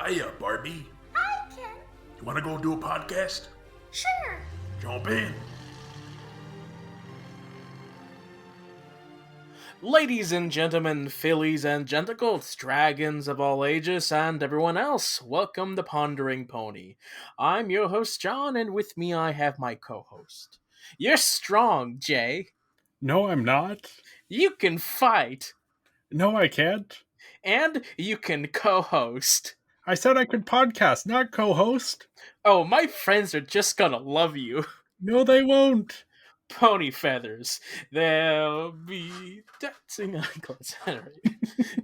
Hiya, Barbie. Hi, Ken. You want to go do a podcast? Sure. Jump in. Ladies and gentlemen, fillies and genticles, dragons of all ages, and everyone else, welcome to Pondering Pony. I'm your host, John, and with me I have my co-host. You're strong, Jay. No, I'm not. You can fight, No, I can't. and you can co-host. I said I could podcast, not co-host. Oh, my friends are just gonna love you. No, they won't. Pony feathers. They'll be dancing on clouds.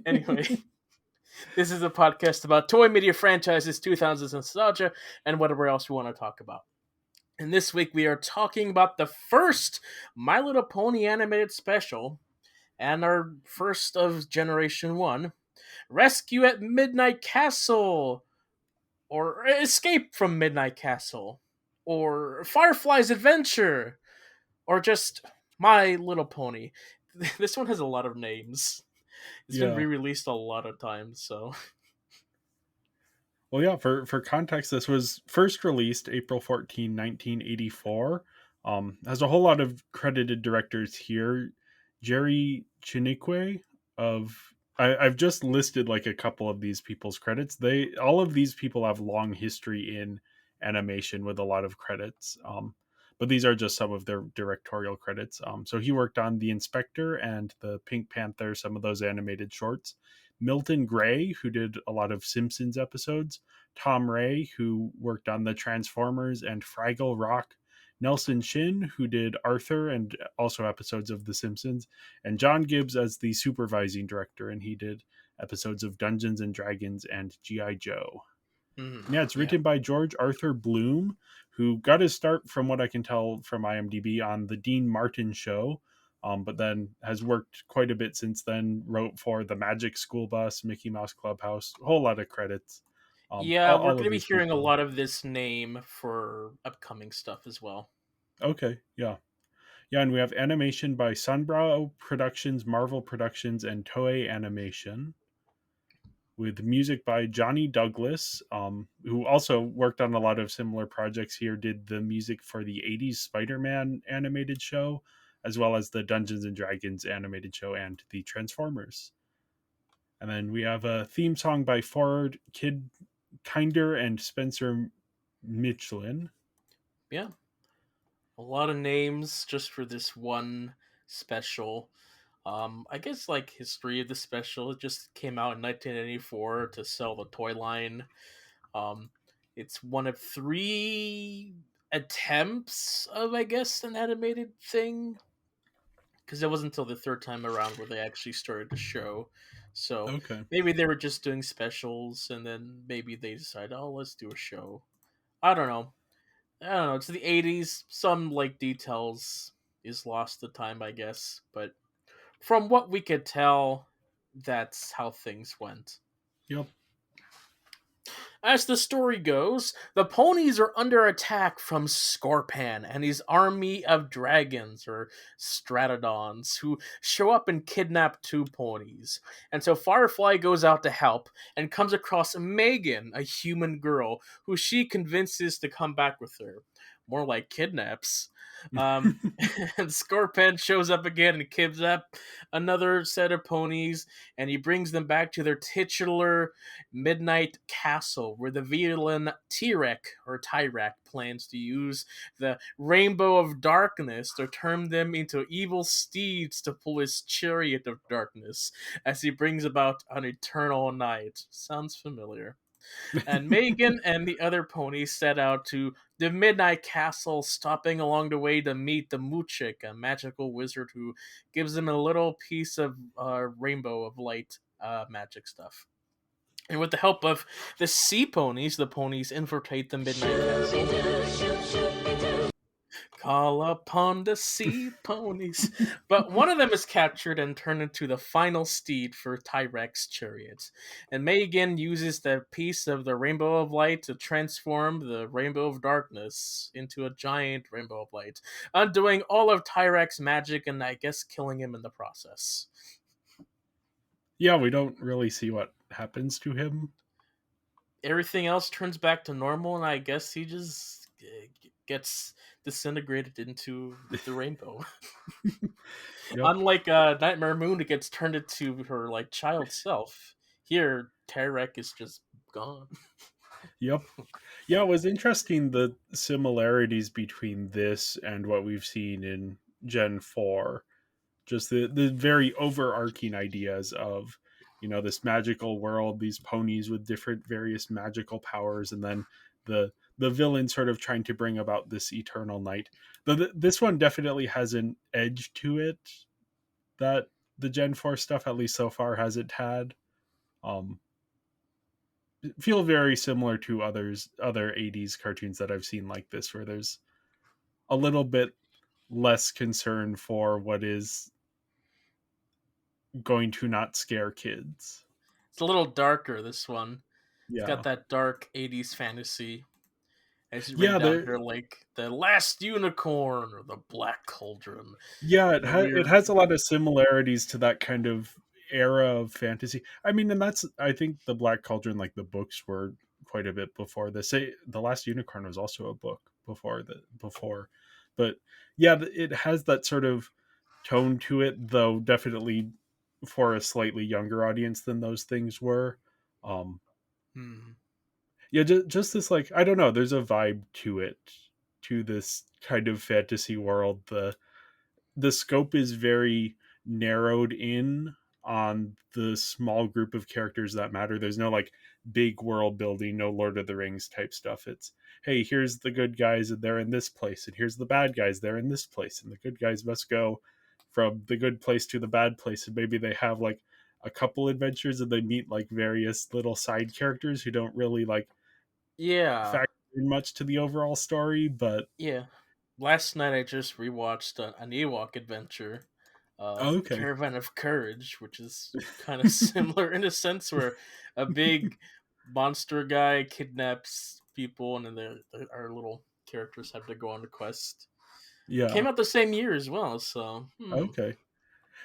Anyway. This is a podcast about toy media franchises, 2000s nostalgia, and whatever else we want to talk about. And this week we are talking about the first My Little Pony animated special, and our first of Generation 1, Rescue at Midnight Castle, or Escape from Midnight Castle, or Firefly's Adventure, or just My Little Pony. This one has a lot of names. It's been Yeah. re-released a lot of times, so... Well, yeah, for context, this was first released April 14, 1984. Has a whole lot of credited directors here. Jerry Chiniquy I've just listed like a couple of these people's credits. All of these people have long history in animation with a lot of credits. But these are just some of their directorial credits. So he worked on The Inspector and The Pink Panther, some of those animated shorts. Milton Gray, who did a lot of Simpsons episodes, Tom Ray, who worked on the Transformers and Fraggle Rock, Nelson Shin, who did Arthur and also episodes of The Simpsons, and John Gibbs as the supervising director, and he did episodes of Dungeons and Dragons and G.I. Joe. Yeah, it's written by George Arthur Bloom, who got his start, from what I can tell from IMDb, on the Dean Martin Show, but then has worked quite a bit since then. Wrote for The Magic School Bus, Mickey Mouse Clubhouse, a whole lot of credits. Yeah, we're going to be these hearing a people. lot of this name for upcoming stuff as well. Okay, yeah. Yeah, and we have animation by Sunbrow Productions, Marvel Productions, and Toei Animation, with music by Johnny Douglas, who also worked on a lot of similar projects here, did the music for the 80s Spider-Man animated show, as well as the Dungeons and Dragons animated show and the Transformers. And then we have a theme song by Ford Kinder and Spencer Michelin. Yeah. A lot of names just for this one special. I guess like history of the special, it just came out in 1984 to sell the toy line. It's one of 3 attempts of, I guess, an animated thing, because it wasn't until the third time around where they actually started the show. So Okay. maybe they were just doing specials, and then maybe they decided, oh, let's do a show. I don't know. It's the 80s. Some like details is lost to time, I guess. But from what we could tell, that's how things went. Yep. As the story goes, the ponies are under attack from Scorpan and his army of dragons, or Stratodons, who show up and kidnap 2 ponies. And so Firefly goes out to help and comes across Megan, a human girl, who she convinces to come back with her. More like kidnaps. And Scorpan shows up again and kidnaps another set of ponies, and he brings them back to their titular Midnight Castle, where the villain Tyrek plans to use the Rainbow of Darkness to turn them into evil steeds to pull his chariot of darkness as he brings about an eternal night. Sounds familiar. And Megan and the other ponies set out to the Midnight Castle, stopping along the way to meet the Moochik, a magical wizard who gives them a little piece of Rainbow of Light magic stuff. And with the help of the sea ponies, the ponies infiltrate the Midnight Castle. Call upon the sea ponies. But one of them is captured and turned into the final steed for Tyrek's chariot. And Megan uses the piece of the Rainbow of Light to transform the Rainbow of Darkness into a giant Rainbow of Light, undoing all of Tyrek's magic and I guess killing him in the process. Yeah, we don't really see what happens to him. everything else turns back to normal, and I guess he just gets disintegrated into the rainbow. Yep. Unlike Nightmare Moon, it gets turned into her like child self. Here, Tarek is just gone. Yep. Yeah, it was interesting the similarities between this and what we've seen in Gen 4. Just the very overarching ideas of, this magical world, these ponies with different various magical powers, and then the villain sort of trying to bring about this eternal night. This one definitely has an edge to it that the Gen 4 stuff, at least so far, hasn't had. Um, feel very similar to other 80s cartoons that I've seen like this, where there's a little bit less concern for what is going to not scare kids. It's a little darker, this one. It's got Yeah. that dark 80s fantasy. It's written Yeah, down there here like the last unicorn or the black cauldron. yeah, The it weird. has a lot of similarities to that kind of era of fantasy. I mean, and that's, I think the Black Cauldron, like the books were quite a bit before this. Say The Last Unicorn was also a book before. But yeah, it has that sort of tone to it, though definitely for a slightly younger audience than those things were. Um Hmm. yeah, just this, like, I don't know, there's a vibe to it, to this kind of fantasy world. The scope is very narrowed in on the small group of characters that matter. There's no like big world building, no Lord of the Rings type stuff. It's, hey, here's the good guys and they're in this place, and here's the bad guys, they're in this place, and the good guys must go from the good place to the bad place, and maybe they have like a couple adventures and they meet like various little side characters who don't really like Yeah. factor in much to the overall story, but Yeah. Last night I just rewatched an Ewok adventure, okay. Caravan of Courage, which is kind of similar in a sense where a big monster guy kidnaps people, and then our little characters have to go on a quest. Yeah. Came out the same year as well, so Okay.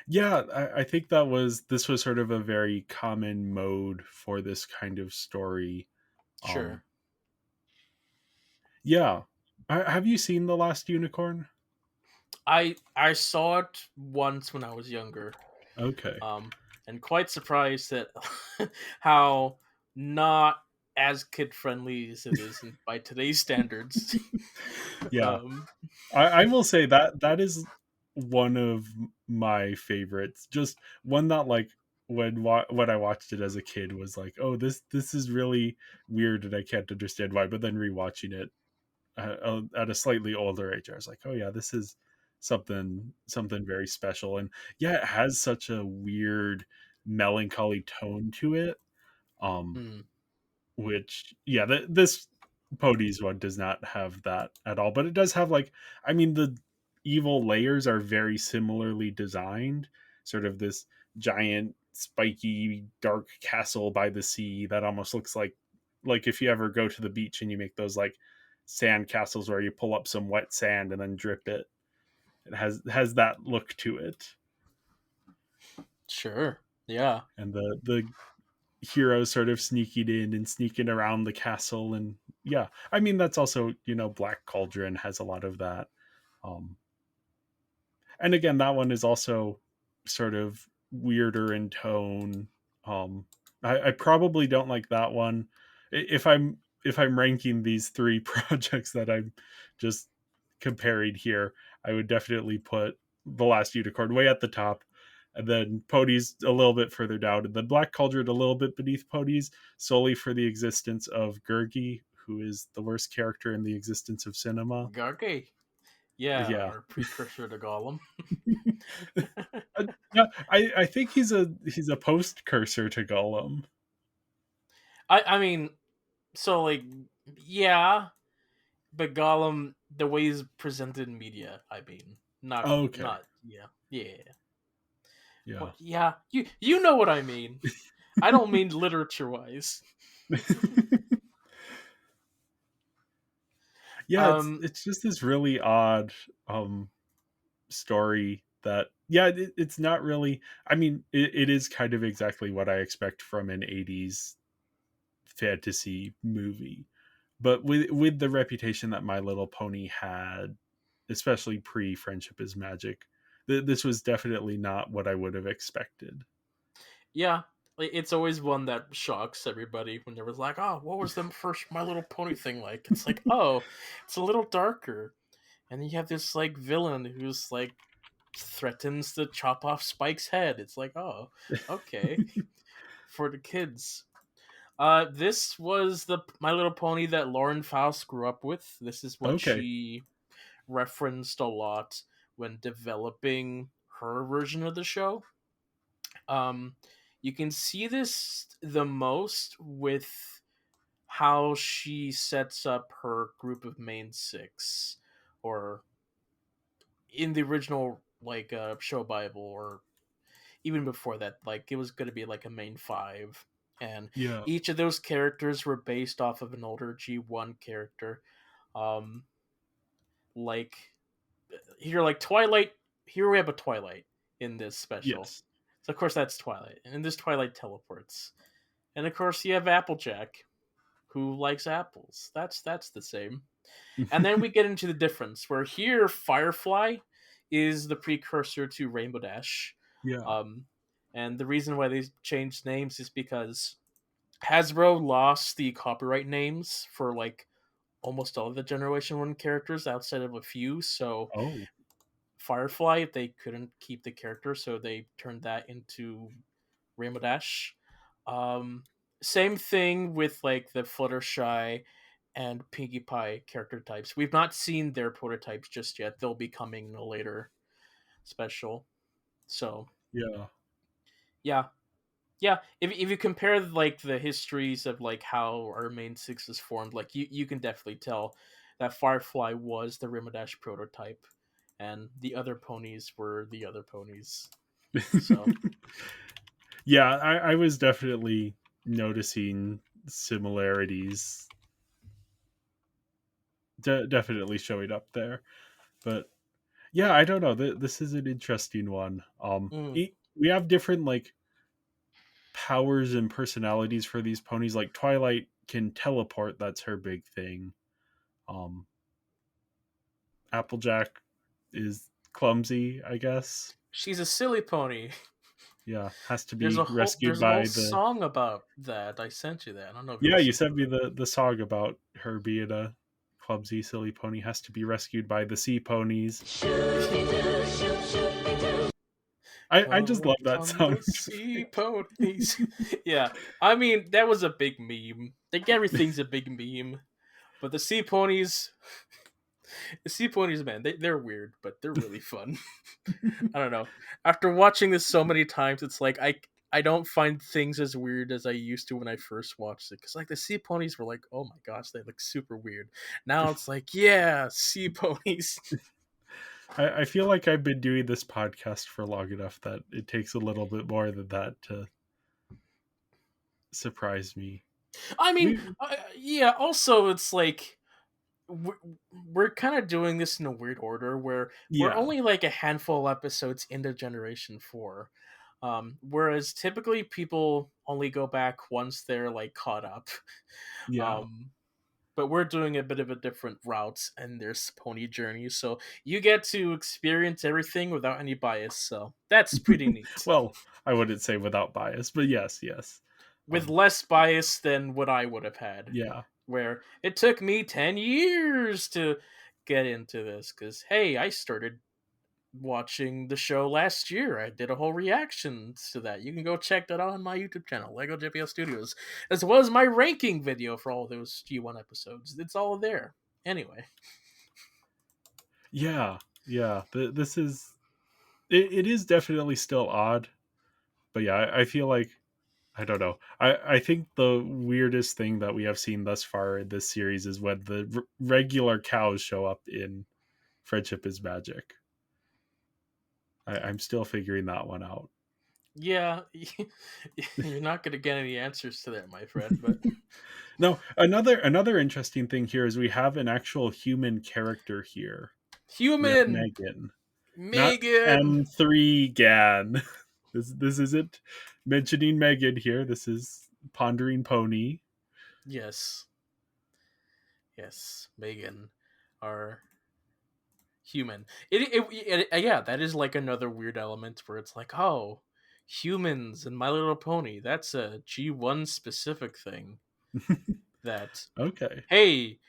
Yeah, I think this was sort of a very common mode for this kind of story. Um, sure. yeah. Have you seen The Last Unicorn? I saw it once when I was younger, Okay. um, and quite surprised at how not as kid friendly as it is by today's standards. Yeah. um, I will say that that is one of my favorites. Just one that, like, when I watched it as a kid was like, oh, this is really weird and I can't understand why. But then rewatching it at a slightly older age, I was like, oh yeah, this is something very special. And yeah, it has such a weird melancholy tone to it. Um, hmm, which, yeah, this Podies one does not have that at all, but it does have, like, I mean, the evil layers are very similarly designed. Sort of this giant spiky dark castle by the sea that almost looks like if you ever go to the beach and you make those like sand castles where you pull up some wet sand and then drip it. It has that look to it. sure. Yeah. And the heroes sort of sneaking in and sneaking around the castle. And yeah, I mean, that's also, Black Cauldron has a lot of that. um and again, that one is also sort of weirder in tone. I probably don't like that one. If I'm ranking these three projects that I'm just comparing here, I would definitely put The Last Unicorn way at the top, and then Podies a little bit further down, and then Black Cauldron a little bit beneath Podies, solely for the existence of Gurgi, who is the worst character in the existence of cinema. Garge. Yeah, Yeah. our precursor to Gollum. Yeah, I think he's a post cursor to Gollum. I mean, so like, yeah, but Gollum, the way he's presented in media, I mean, Okay. not yeah, yeah. Yeah. What? Yeah, you know what I mean. I don't mean literature wise. Yeah, Um, it's just this really odd story that, yeah, it's not really, I mean, it is kind of exactly what I expect from an 80s fantasy movie. But with the reputation that My Little Pony had, especially pre Friendship is Magic, this was definitely not what I would have expected. Yeah, it's always one that shocks everybody when there was like, oh, what was the first My Little Pony thing like? It's like, oh, it's a little darker, and you have this like villain who's like threatens to chop off Spike's head. It's like, oh, okay, for the kids. This was the My Little Pony that Lauren Faust grew up with. This is what Okay. she referenced a lot when developing her version of the show. Um, you can see this the most with how she sets up her group of main six, or in the original like show Bible, or even before that, like it was going to be like a main five, and Yeah. each of those characters were based off of an older G1 character. Um, like here, like Twilight. Here we have a Twilight in this special. Yes. So of course that's Twilight, and in this Twilight teleports, and of course you have Applejack, who likes apples. That's the same. And then we get into the difference where here Firefly is the precursor to Rainbow Dash. Yeah. Um, and the reason why they changed names is because Hasbro lost the copyright names for like almost all of the Generation 1 characters outside of a few. So Oh. Firefly, they couldn't keep the character, so they turned that into Rainbow Dash. Um, Same thing with like the Fluttershy and Pinkie Pie character types. We've not seen their prototypes just yet. They'll be coming in a later special. So Yeah. yeah, yeah. If you compare like the histories of like how our main six is formed, like you can definitely tell that Firefly was the Rainbow prototype, and the other ponies were the other ponies. So Yeah, I was definitely noticing similarities, definitely showing up there. But yeah, I don't know. This is an interesting one. mm, We have different like powers and personalities for these ponies. Like Twilight can teleport; that's her big thing. Um, Applejack is clumsy, I guess. she's a silly pony. Yeah, has to There's a be whole rescued there's a whole by the. song about that. I sent you that. I don't know if you Yeah, you listened sent to me it. the song about her being a clumsy, silly pony, has to be rescued by the sea ponies. I just love that Come song. the sea ponies. Yeah, I mean that was a big meme. Like everything's a big meme, but the sea ponies, man, they're weird, but they're really fun. I don't know. After watching this so many times, it's like I don't find things as weird as I used to when I first watched it. Because like the sea ponies were like, oh my gosh, they look super weird. Now it's like, yeah, sea ponies. I feel like I've been doing this podcast for long enough that it takes a little bit more than that to surprise me. I mean, We yeah. Also, it's like we're, we're kind of doing this in a weird order where we're Yeah, only like a handful of episodes into Generation 4. Whereas typically people only go back once they're like caught up. yeah. Um, but we're doing a bit of a different route and there's pony journey, so you get to experience everything without any bias. So that's pretty neat. Well, I wouldn't say without bias, but yes, yes. With Um, less bias than what I would have had, yeah. where it took me 10 years to get into this because hey, I started watching the show last year. I did a whole reaction to that. You can go check that out on my YouTube channel, Lego JPL Studios, as well as my ranking video for all those G1 episodes. It's all there. Anyway, Yeah, yeah. This is it is definitely still odd, but yeah, I feel like I don't know. I think the weirdest thing that we have seen thus far in this series is when the regular cows show up in Friendship is Magic. I'm still figuring that one out. yeah, you're not going to get any answers to that, my friend, but No, another interesting thing here is we have an actual human character here. We have human Megan, not Megan. M3 Gan. This isn't mentioning Megan here. This is Pondering Pony. Yes. Yes. Megan are human. Yeah, that is like another weird element where it's like, oh, humans and My Little Pony. That's a G1 specific thing. That, Okay. hey,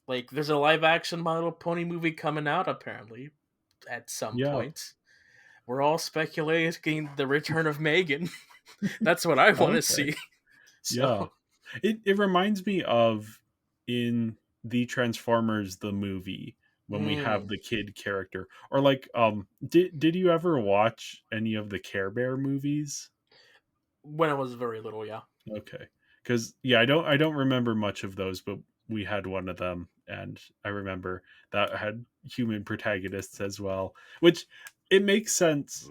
like there's a live action My Little Pony movie coming out apparently at some Yeah. point. We're all speculating the return of Megan. That's what I want to Okay. see. Yeah. So, It reminds me of in the Transformers the movie when we have mm, the kid character, or like did you ever watch any of the Care Bear movies? when I was very little, yeah. Okay. Cuz yeah, I don't remember much of those, but we had one of them and I remember that had human protagonists as well, which it makes sense.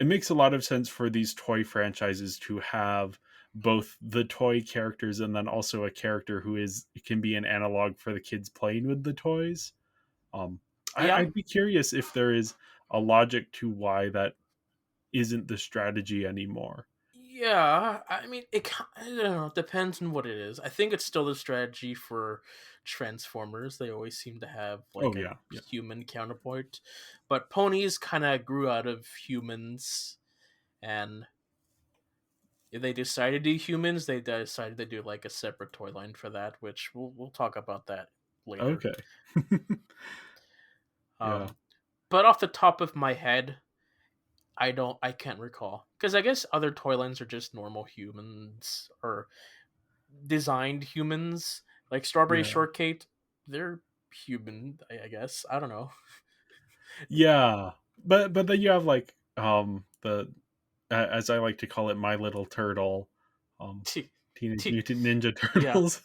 It makes a lot of sense for these toy franchises to have both the toy characters and then also a character who is can be an analog for the kids playing with the toys. Um, Yeah, I'd be curious if there is a logic to why that isn't the strategy anymore. yeah. I mean, I don't know. It depends on what it is. I think it's still the strategy for Transformers. They always seem to have Oh like a yeah, yeah, human counterpoint, but ponies kind of grew out of humans, and if they decided to do humans, they decided to do like a separate toy line for that, which we'll talk about that later. okay, yeah, Um, but off the top of my head, I can't recall because I guess other toy lines are just normal humans or designed humans, like Strawberry yeah, Shortcake. They're human, I guess. I don't know. yeah. But then you have like the as I like to call it, My Little Turtle, um, T- Teenage t- Mutant Ninja yeah, Turtles.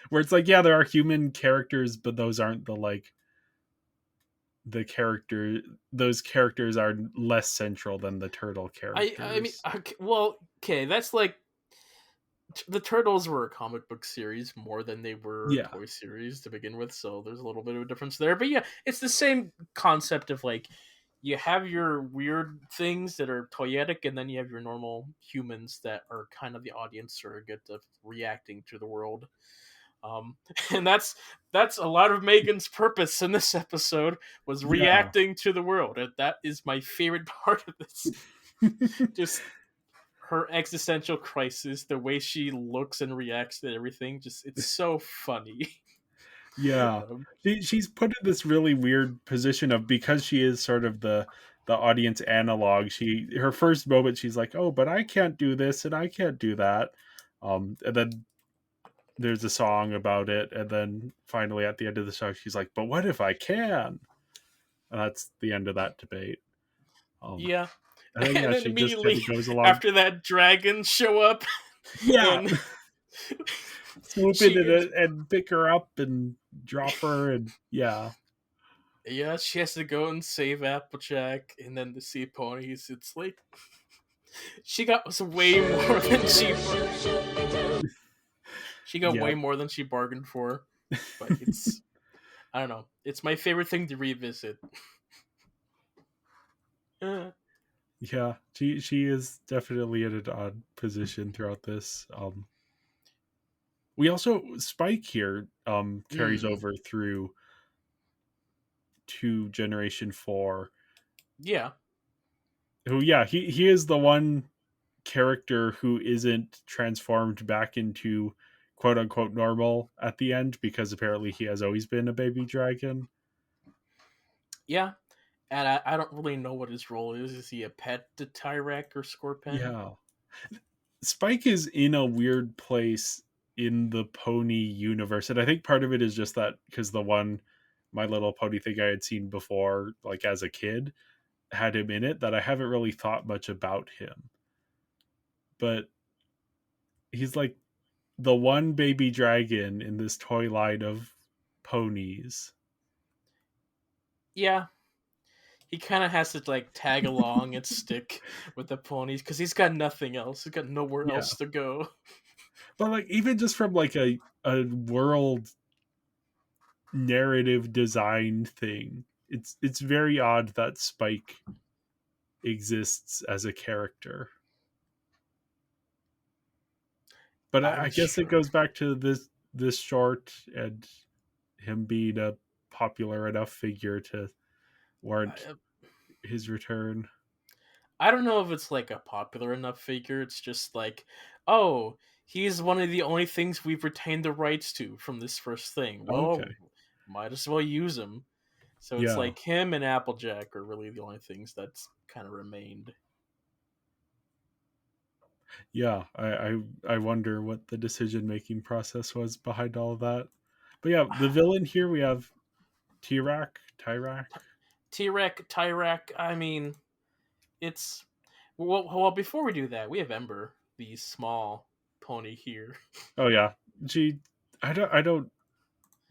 Where it's like, yeah, there are human characters, but those aren't the like the character. Those characters are less central than the turtle I mean, characters. okay, well, okay, that's like the Turtles were a comic book series more than they were a Yeah, toy series to begin with, so there's a little bit of a difference there. But yeah, it's the same concept of like you have your weird things that are toyetic, and then you have your normal humans that are kind of the audience surrogate of reacting to the world. Um, and that's a lot of Megan's purpose in this episode was yeah, reacting to the world, and that is my favorite part of this. Just her existential crisis, the way she looks and reacts to everything, just it's so funny. yeah. um, She's put in this really weird position of, because she is sort of the audience analog. She her first moment, she's like, "Oh, but I can't do this and I can't do that," and then there's a song about it, and then finally at the end of the song, she's like, "But what if I can?" And that's the end of that debate. Um, yeah, and then and yeah, then she just kind immediately of goes along. after that, dragons show up, Yeah, and swoop in she and pick her up and drop her, and yeah, yeah she has to go and save Applejack, and then the sea ponies. It's like she got way more than she got yeah, way more than she bargained for. But it's I don't know. It's my favorite thing to revisit. Uh, yeah. She is definitely in an odd position throughout this. We also Spike here carries mm, over through to Generation 4. yeah, Who, yeah, he is the one character who isn't transformed back into quote unquote normal at the end, because apparently he has always been a baby dragon. yeah. And I don't really know what his role is. Is he a pet to Tyrek or Scorpion? Yeah. Spike is in a weird place in the pony universe. And I think part of it is just that because the one My Little Pony thing I had seen before, like as a kid, had him in it, that I haven't really thought much about him. But he's like the one baby dragon in this toy line of ponies. Yeah, he kind of has to like tag along and stick with the ponies because he's got nothing else. He's got nowhere Yeah. else to go. But like even just from like a world narrative design thing, it's very odd that Spike exists as a character. But I I'm guess it sure. goes back to this short and him being a popular enough figure to warrant I, his return. I don't know if it's like a popular enough figure. It's just like, oh, he's one of the only things we've retained the rights to from this first thing. Okay. Well, might as well use him. So it's Yeah. like him and Applejack are really the only things that's kind of remained. Yeah. I wonder what the decision making process was behind all of that. But yeah, the villain here we have Tyrak. Tyrak. I mean, it's well. Before we do that, we have Ember, the small pony here. Oh yeah. She I don't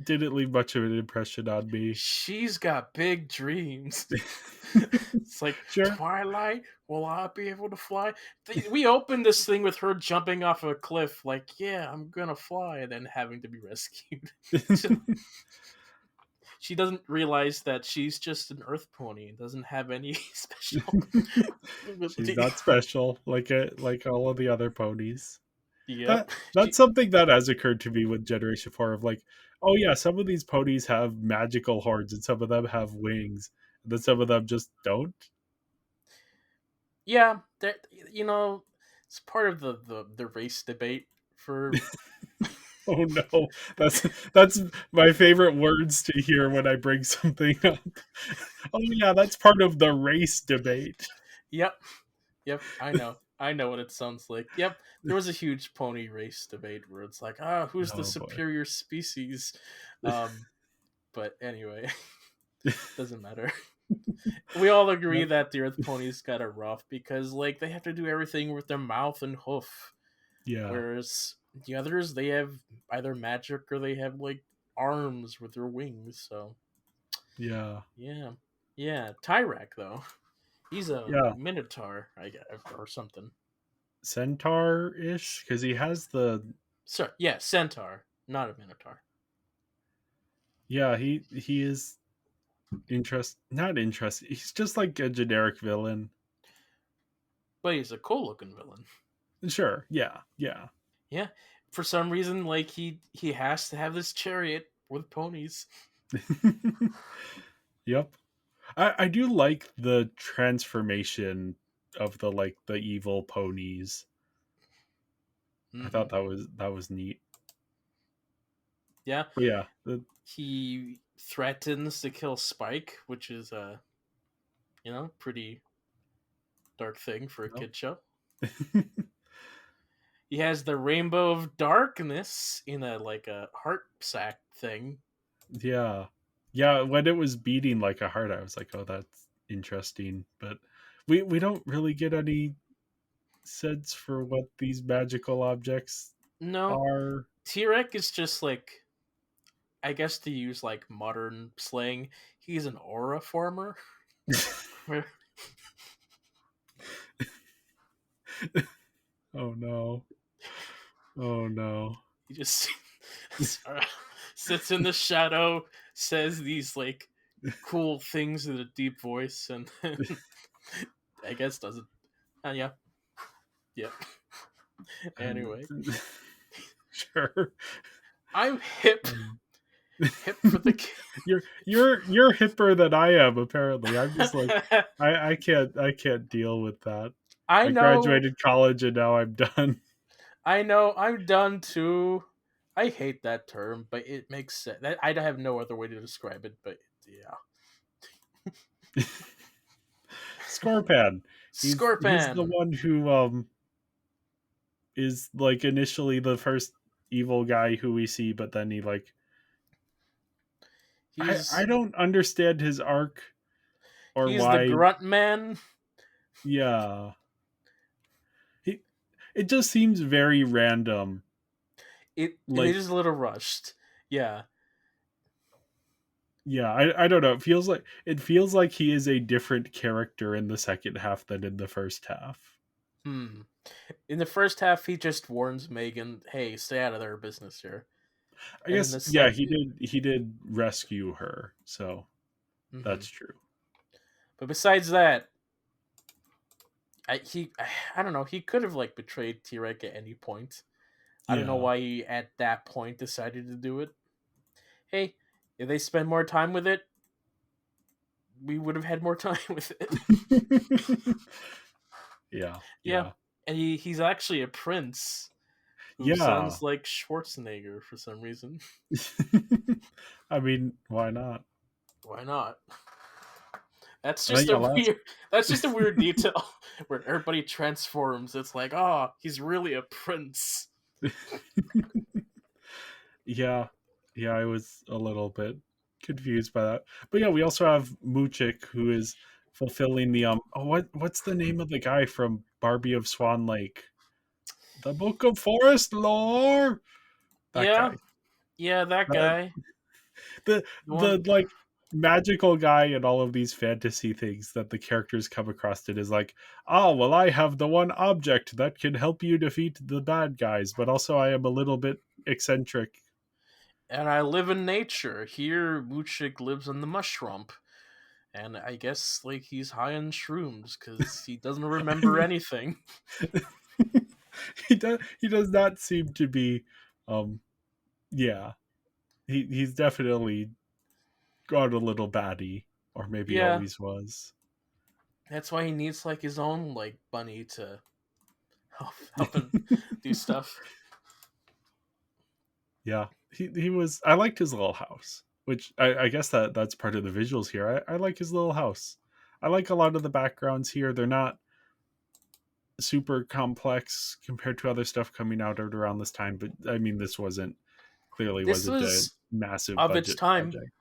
didn't leave much of an impression on me. She's got big dreams. It's like, Sure. Twilight, will I be able to fly? We opened this thing with her jumping off a cliff, like, yeah, I'm gonna fly, and then having to be rescued. She doesn't realize that she's just an earth pony and doesn't have any special She's ability. not special like all of the other ponies. Yep. That's She, something that has occurred to me with Generation 4 of like, oh yeah, some of these ponies have magical horns and some of them have wings, and then some of them just don't. yeah, that it's part of the race debate for Oh no, that's my favorite words to hear when I bring something up. Oh yeah, that's part of the race debate. Yep. Yep, I know what it sounds like. Yep, there was a huge pony race debate where it's like, who's the Oh boy. superior species? Um, but anyway, doesn't matter. We all agree Yep. that the Earth ponies got it rough because like they have to do everything with their mouth and hoof, Yeah. whereas the others they have either magic or they have like arms with their wings. So Yeah. yeah, yeah. Tyrak though, he's a Yeah. minotaur, I guess, or something. Centaur-ish cuz he has the So yeah, centaur, not a minotaur. yeah, he is not interest. He's just like a generic villain. But he's a cool looking villain. Sure. Yeah. Yeah. Yeah. For some reason, like he has to have this chariot with ponies. Yep. I do like the transformation of the evil ponies. I Hmm. thought that was neat. Yeah. But yeah, He threatens to kill Spike, which is a pretty dark thing for a no. kid show. He has the rainbow of darkness in a like a heart sack thing. Yeah. Yeah, when it was beating like a heart, I was like, "Oh, that's interesting." But we don't really get any sense for what these magical objects No, are. T-Rex is just like, I guess to use like modern slang, he's an aura former. Where Oh no. Oh no. he just sits in the shadow, says these like cool things in a deep voice, and I guess doesn't. Yeah, yeah. And Anyway, sure. I'm hip, Um, hip for the. you're hipper than I am apparently. I'm just like I can't deal with that. I I know, graduated college and now I'm done. I know. I'm done too. I hate that term, but it makes sense. I have no other way to describe it, but yeah. Scorpan. He's the Scorpan. one who is like initially the first evil guy who we see, but then he like I He's don't understand his arc or he's the why. grunt man. Yeah. He it just seems very random. It Like is a little rushed. Yeah. yeah, I don't know. It feels like he is a different character in the second half than in the first half. Hmm. In the first half, he just warns Megan, "Hey, stay out of their business here." I And in guess the yeah, sec, he did rescue her, so hmm that's true. but besides that, I he I don't know. He could have like betrayed T-Rex at any point, I don't know Yeah. why he at that point decided to do it. Hey, if they spend more time with it, we would have had more time with it. Yeah. Yeah, Yeah. and he's actually a prince who Yeah. sounds like Schwarzenegger for some reason. I mean, why not? Why not? That's And then, just yeah, a last weird. That's just a weird detail where everybody transforms. It's like, oh, he's really a prince. yeah. Yeah, I was a little bit confused by that. But yeah, we also have Muchik who is fulfilling the what's the name of the guy from Barbie of Swan Lake? The Book of Forest Lore. That Yeah, guy. yeah, that That, guy. the The one. like magical guy in all of these fantasy things that the characters come across it is like, oh well, I have the one object that can help you defeat the bad guys, but also I am a little bit eccentric. And I live in nature. Here, Muchik lives in the mushroom. And I guess, like, he's high on shrooms because he doesn't I remember mean, anything. he does not seem to be um yeah, he's definitely got a little batty, or maybe Yeah, always was. that's why he needs, like, his own, like, bunny to help him do stuff. Yeah, he was. I liked his little house, which I guess that's part of the visuals here. I like his little house. I like a lot of the backgrounds here. They're not super complex compared to other stuff coming out at around this time, but I mean, this This wasn't a was massive of its budget time. project.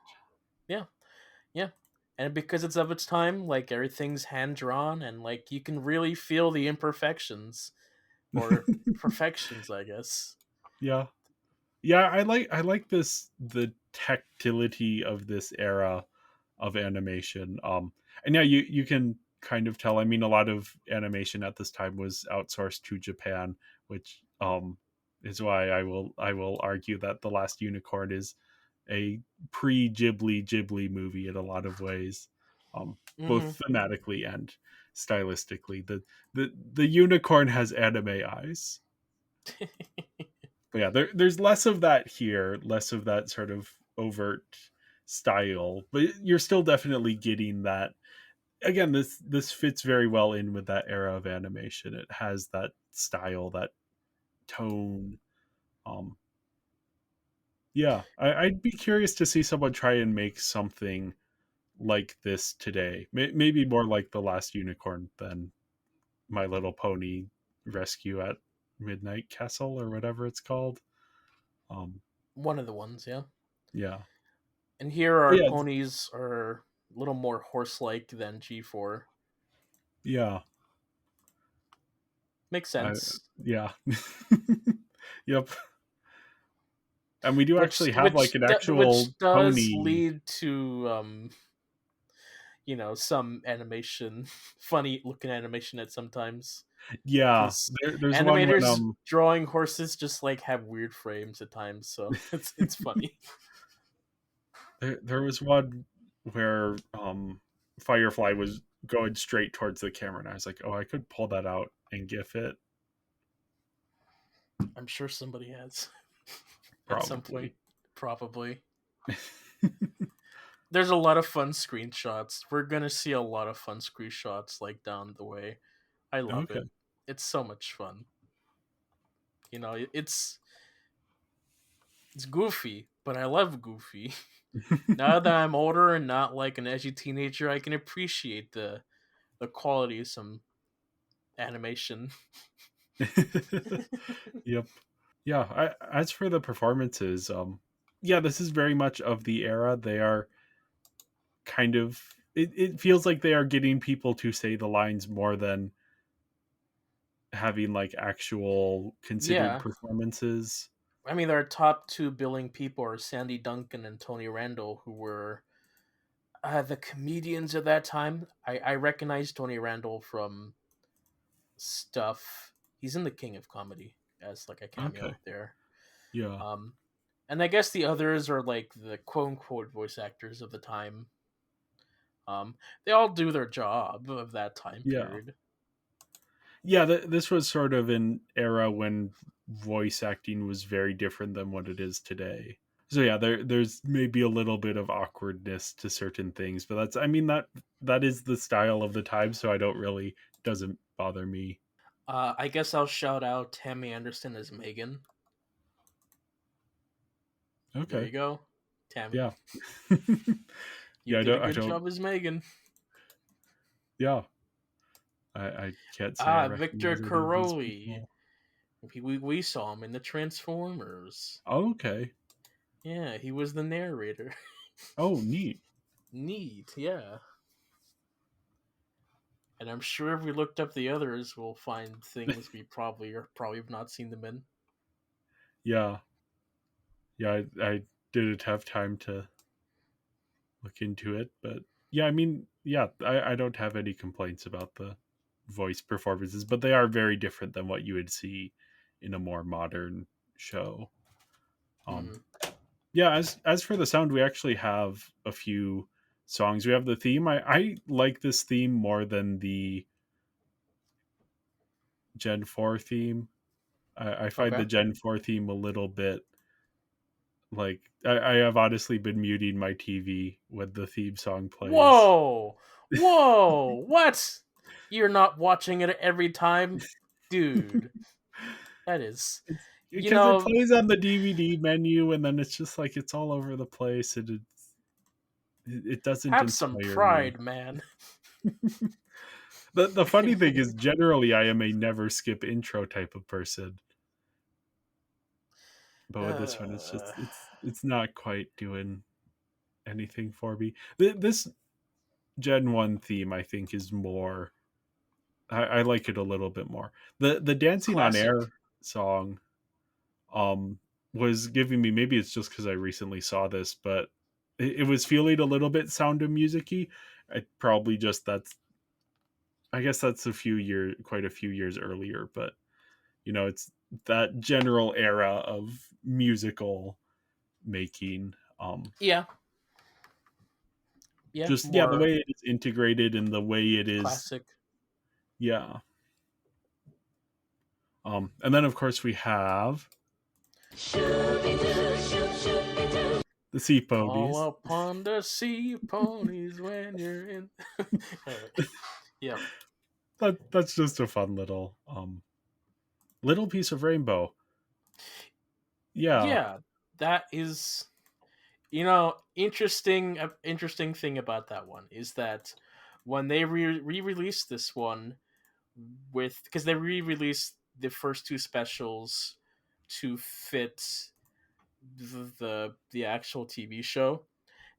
Yeah, yeah. And because it's of its time, like, everything's hand drawn and, like, you can really feel the imperfections or perfections, I guess. Yeah, yeah. I like the tactility of this era of animation. And yeah, you can kind of tell. I mean, a lot of animation at this time was outsourced to Japan, which is why I will argue that The Last Unicorn is a pre Ghibli movie in a lot of ways, Hmm. both thematically and stylistically. The unicorn has anime eyes. But yeah, there's less of that here, less of that sort of overt style, but you're still definitely getting that. Again, this fits very well in with that era of animation. It has that style, that tone. um yeah, I'd be curious to see someone try and make something like this today. Maybe more like The Last Unicorn than My Little Pony Rescue at Midnight Castle, or whatever it's called. um One of the ones, yeah. yeah. And here But our yeah, ponies are a little more horse-like than G4. yeah. Makes I sense. Yeah. Yep. And we do Which actually have like an actual does pony. lead to some animation, funny looking animation at sometimes. Yeah, Because there's one when animators drawing horses just like have weird frames at times, so it's funny. there was one where Firefly was going straight towards the camera, and I was like, oh, I could pull that out and gif it. I'm sure somebody has at some point, Probably. probably. There's a lot of fun screenshots. We're gonna see a lot of fun screenshots like down the way. I love Okay. it. It's so much fun. It's goofy, but I love goofy. Now that I'm older and not like an edgy teenager, I can appreciate the quality of some animation. Yep. Yeah, as for the performances, yeah, this is very much of the era. They are kind of, it feels like they are getting people to say the lines more than having like actual considered Yeah, performances. I mean, our top two billing people are Sandy Duncan and Tony Randall, who were the comedians of that time. I recognize Tony Randall from stuff. He's in The King of Comedy as like a Okay. cameo there. Yeah. Um, and I guess the others are like the quote unquote voice actors of the time. They all do their job of that time Yeah. period. Yeah, this was sort of an era when voice acting was very different than what it is today. So yeah, there's maybe a little bit of awkwardness to certain things, but that's, I mean, that is the style of the time, so I don't really, doesn't bother me. I guess I'll shout out Tammy Anderson as Megan. There Okay. you go, Tammy. Yeah. You Yeah, did a I good don't, job as Megan. yeah. I can't say I Victor recognize any of these Caroli. people. We saw him in the Transformers. Okay. Yeah, he was the narrator. Oh, neat. Neat, yeah. And I'm sure if we looked up the others, we'll find things we probably have not seen them in. Yeah. Yeah, I didn't have time to look into it, but yeah, I mean, yeah, I don't have any complaints about the voice performances, but they are very different than what you would see in a more modern show. Um, Hmm. yeah, as for the sound, we actually have a few songs. We have the theme. I like this theme more than the Gen 4 theme. I find Okay. the Gen 4 theme a little bit like, I have honestly been muting my TV when the theme song plays. Whoa! Whoa! What? You're not watching it every time? Dude, that is. It's You because it know, plays on the DVD menu, and then it's just like it's all over the place, and it doesn't have some inspire me. pride, man. The funny thing is, generally, I am a never skip intro type of person, but with this one, it's Uh, just it's not quite doing anything for me. This Gen 1 theme, I think, is more. I like it a little bit more. The Dancing on classic. Air song um was giving me, maybe it's just because I recently saw this, but it was feeling a little bit Sound of Music-y. I probably just, that's, I guess that's quite a few years earlier, but it's that general era of musical making. Yeah, yeah, Just, yeah, the more way it is integrated and the way it is, classic. yeah. And then of course we have the Sea Call Ponies. upon the sea ponies when you're in. Alright. Yep. That's just a fun little piece of rainbow. Yeah. Yeah, that is. Interesting thing about that one is that when they re-released this one because they re-released the first two specials to fit the actual TV show,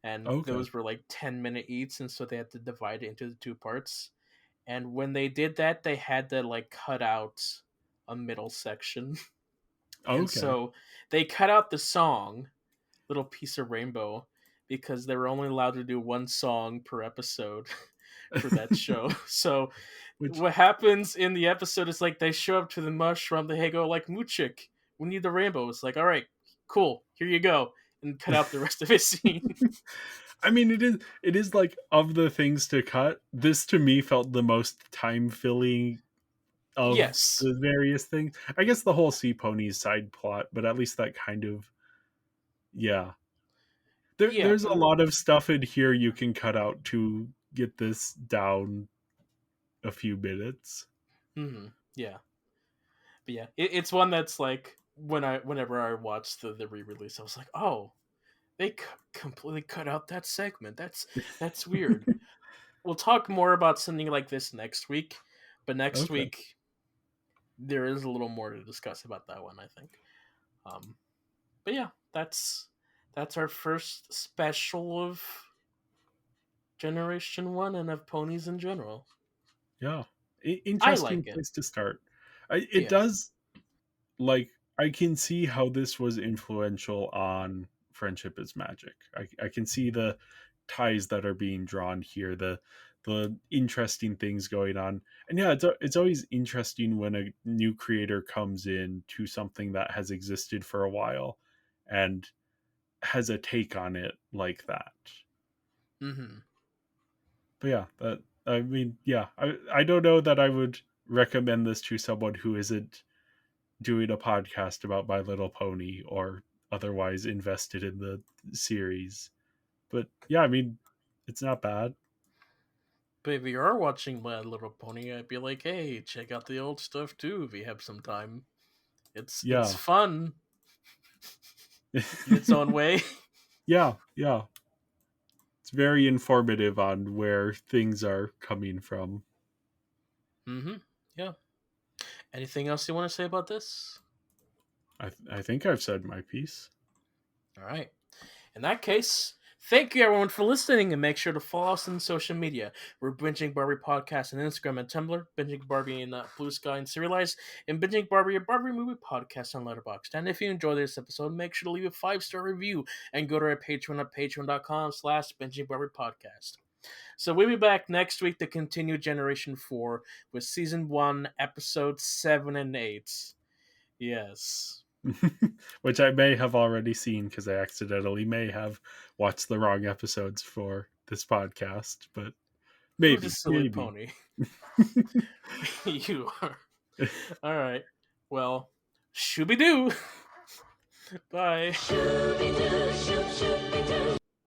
and Okay. those were like 10-minute each, and so they had to divide it into the two parts. And when they did that, they had to like cut out a middle section, and Okay. so they cut out the song "Little Piece of Rainbow" because they were only allowed to do one song per episode for that show. So Which what happens in the episode is like they show up to the mushroom, they go like Muchik, we need the rainbow. It's like, all right, cool, here you go, and cut out the rest of his scene. I mean, it is like, of the things to cut, this to me felt the most time filling of Yes. the various things. I guess the whole Sea Ponies side plot, but at least that kind of, yeah. Yeah. There's a lot of stuff in here you can cut out to get this down a few minutes. Yeah. But yeah, it's one that's like whenever I watched the re-release, I was like, oh, they completely cut out that segment. That's weird. We'll talk more about something like this next week, but next Okay. week there is a little more to discuss about that one, I think. Um, but yeah, that's our first special of Generation One and of ponies in general. Yeah. I Interesting like it. place to start. It Yeah. does, like, I can see how this was influential on Friendship is Magic. I can see the ties that are being drawn here, the interesting things going on. And yeah, it's always interesting when a new creator comes in to something that has existed for a while and has a take on it like that. Mm-hmm. But yeah, that, I mean, yeah, I don't know that I would recommend this to someone who isn't doing a podcast about My Little Pony or otherwise invested in the series. But yeah, I mean, it's not bad. But if you are watching My Little Pony, I'd be like, hey, check out the old stuff too if you have some time. It's Yeah. fun in its own way. Yeah, yeah. It's very informative on where things are coming from. Mm-hmm. Yeah. Anything else you want to say about this? I think I've said my piece. All right. In that case, thank you everyone for listening, and make sure to follow us on social media. We're Binging Barbie Podcast on Instagram and Tumblr, Binging Barbie in Blue Sky and Serialized, and Binging Barbie, a Barbie movie podcast on Letterboxd. And if you enjoyed this episode, make sure to leave a 5-star review and go to our Patreon at patreon.com/Binging Barbie Podcast. So we'll be back next week to continue Generation 4 with Season 1, Episodes 7 and 8. Yes. Which I may have already seen because I accidentally may have watched the wrong episodes for this podcast, but Who's a maybe, silly pony? You are. All right. Well, shooby-doo. Bye. Shooby-doo, shoop, shooby-doo.